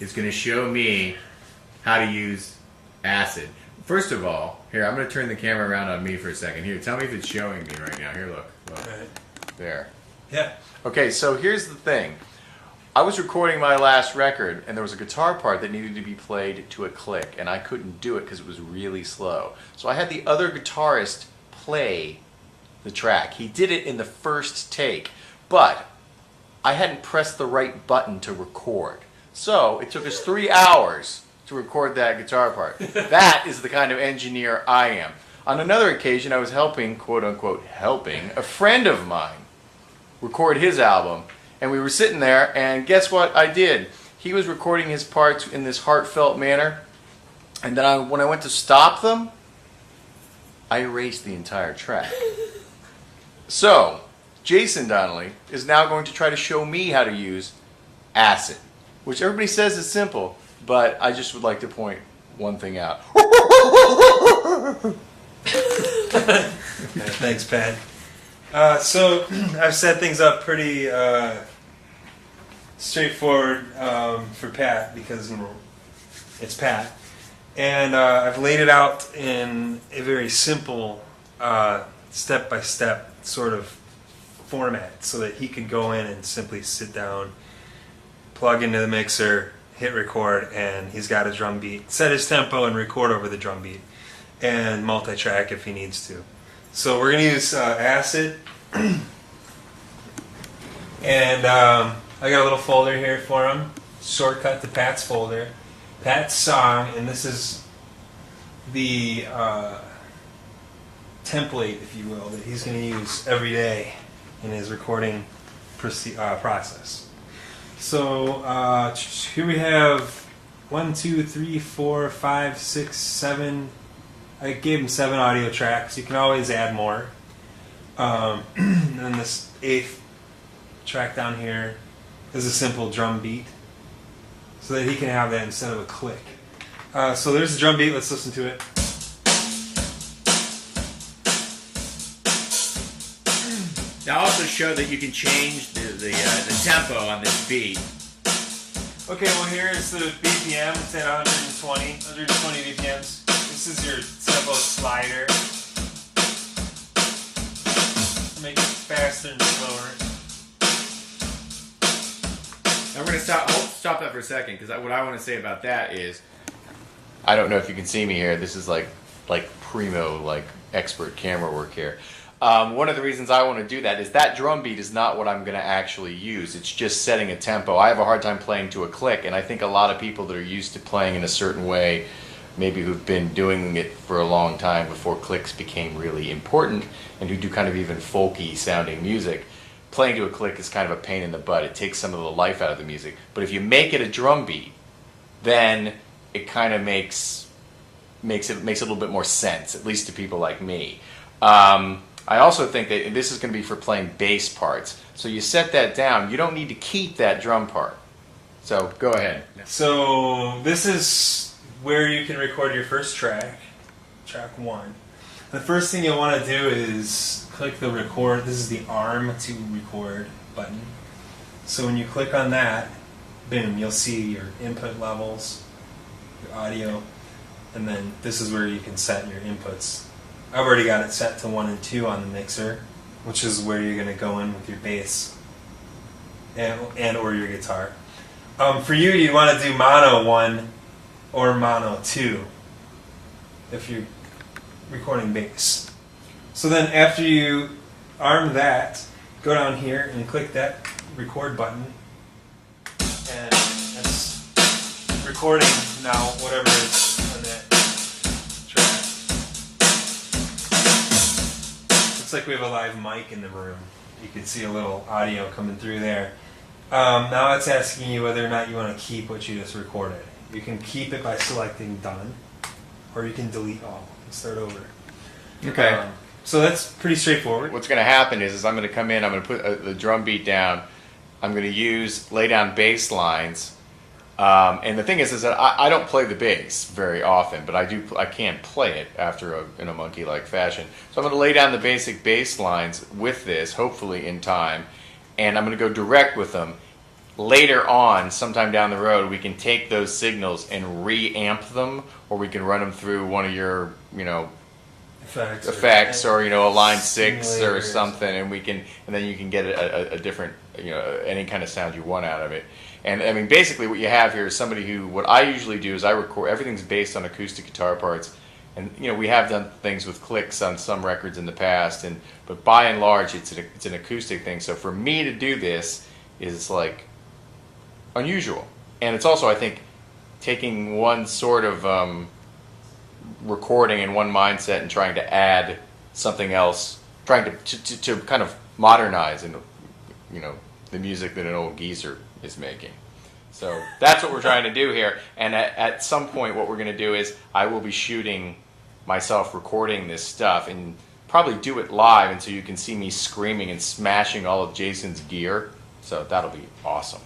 is going to show me how to use Acid. First of all, here, I'm going to turn the camera around on me for a second. Here, tell me if it's showing me right now. Here, look. Right. There. Yeah. Okay, so here's the thing. I was recording my last record, and there was a guitar part that needed to be played to a click, and I couldn't do it because it was really slow. So I had the other guitarist play the track. He did it in the first take, but I hadn't pressed the right button to record. So it took us 3 hours to record that guitar part. That is the kind of engineer I am. On another occasion, I was helping, quote unquote, helping a friend of mine record his album. And we were sitting there, and guess what I did? He was recording his parts in this heartfelt manner, and then when I went to stop them, I erased the entire track. So, Jason Donnelly is now going to try to show me how to use Acid, which everybody says is simple, but I just would like to point one thing out. Thanks, Pat. So I've set things up pretty straightforward for Pat because it's Pat, and I've laid it out in a very simple step-by-step sort of format so that he could go in and simply sit down, plug into the mixer, hit record, and he's got a drum beat, set his tempo and record over the drum beat, and multi-track if he needs to. So we're going to use Acid, and I got a little folder here for him, shortcut to Pat's folder, Pat's song, and this is the template, if you will, that he's going to use every day in his recording process. So here we have 1, 2, 3, 4, 5, 6, 7. I gave him 7 audio tracks. You can always add more. And then this 8th track down here is a simple drum beat, so that he can have that instead of a click. So there's the drum beat. Let's listen to it. Now also show that you can change the tempo on this beat. Okay, well here's the BPM. It's at 120 BPMs. This is your tempo slider. Make it faster and slower. Now we're going to stop that for a second, because what I want to say about that is, I don't know if you can see me here. This is like primo, like expert camera work here. One of the reasons I want to do that is that drum beat is not what I'm going to actually use. It's just setting a tempo. I have a hard time playing to a click, and I think a lot of people that are used to playing in a certain way, maybe who've been doing it for a long time before clicks became really important, and who do kind of even folky sounding music, playing to a click is kind of a pain in the butt. It takes some of the life out of the music. But if you make it a drum beat, then it kind of makes it a little bit more sense, at least to people like me. I also think that this is going to be for playing bass parts. So you set that down. You don't need to keep that drum part. So go ahead. So this is where you can record your first track, track 1. The first thing you'll want to do is click the record. This is the arm to record button. So when you click on that, boom, you'll see your input levels, your audio, and then this is where you can set your inputs. I've already got it set to 1 and 2 on the mixer, which is where you're going to go in with your bass and or your guitar. For you, you want to do mono 1 or mono 2 if you're recording bass. So then after you arm that, go down here and click that record button, and that's recording now whatever is on that track. Looks like we have a live mic in the room. You can see a little audio coming through there. Now it's asking you whether or not you want to keep what you just recorded. You can keep it by selecting done, or you can delete all and start over. Okay. So that's pretty straightforward. What's going to happen is I'm going to come in, I'm going to put the drum beat down, I'm going to lay down bass lines, and the thing is that I don't play the bass very often, but I can play it in a monkey-like fashion. So I'm going to lay down the basic bass lines with this, hopefully in time, and I'm going to go direct with them. later on, sometime down the road, we can take those signals and re-amp them, or we can run them through one of your, effects or a line 6 or something, and then you can get a different, any kind of sound you want out of it. And I mean, basically, what you have here is somebody who. What I usually do is I record. Everything's based on acoustic guitar parts, and we have done things with clicks on some records in the past, but by and large, it's an acoustic thing. So for me to do this is like unusual, and it's also, I think, taking one sort of recording in one mindset and trying to add something else, trying to kind of modernize the music that an old geezer is making. So that's what we're trying to do here. And at some point, what we're going to do is I will be shooting myself recording this stuff and probably do it live, and so you can see me screaming and smashing all of Jason's gear. So that'll be awesome.